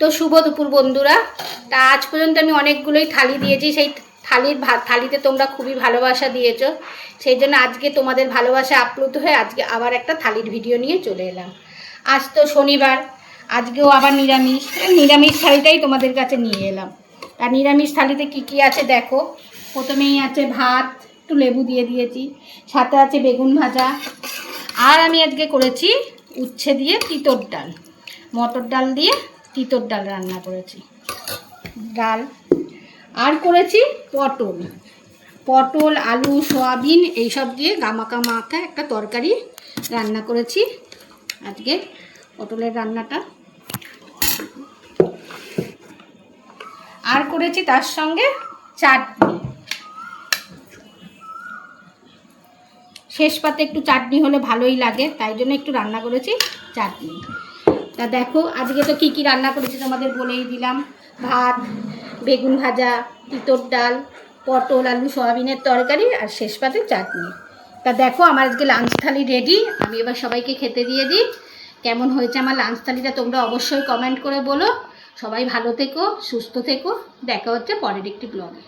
তো শুভ দুপুর বন্ধুরা। তা আজ পর্যন্ত আমি অনেকগুলোই থালি দিয়েছি, সেই থালিতে তোমরা খুবই ভালোবাসা দিয়েছো, সেই জন্য আজকে তোমাদের ভালোবাসা আপ্লুত হয়ে আজকে আবার একটা থালির ভিডিও নিয়ে চলে এলাম। আজ তো শনিবার, আজকেও আবার নিরামিষ থালিটাই তোমাদের কাছে নিয়ে এলাম। আর নিরামিষ থালিতে কি কি আছে দেখো। প্রথমেই আছে ভাত, একটু লেবু দিয়ে দিয়েছি, সাথে আছে বেগুন ভাজা, আর আমি আজকে করেছি উচ্ছে দিয়ে তিতর ডাল, মটর ডাল দিয়ে তিতর ডাল রান্না করেছি, ডাল। আর করেছি পটল আলু সয়াবিন এইসব দিয়ে গামাকা মাখা একটা তরকারি রান্না করেছি আজকে, পটলের রান্নাটা। আর করেছি তার সঙ্গে চাটনি, শেষ পাতে একটু চাটনি হলে ভালোই লাগে, তাই জন্য একটু রান্না করেছি চাটনি। তা দেখো আজকে তো কী কী রান্না করেছি তোমাদের বলেই দিলাম। ভাত, বেগুন ভাজা, তিতর ডাল, পটল আলু সয়াবিনের তরকারি, আর শেষ পাতে চাটনি। তা দেখো আমার আজকে লাঞ্চ থালি রেডি। আমি এবার সবাইকে খেতে দিয়ে দিই। কেমন হয়েছে আমার লাঞ্চ থালিটা তোমরা অবশ্যই কমেন্ট করে বলো। সবাই ভালো থেকো, সুস্থ থেকো। দেখা হচ্ছে পরের একটি ব্লগে।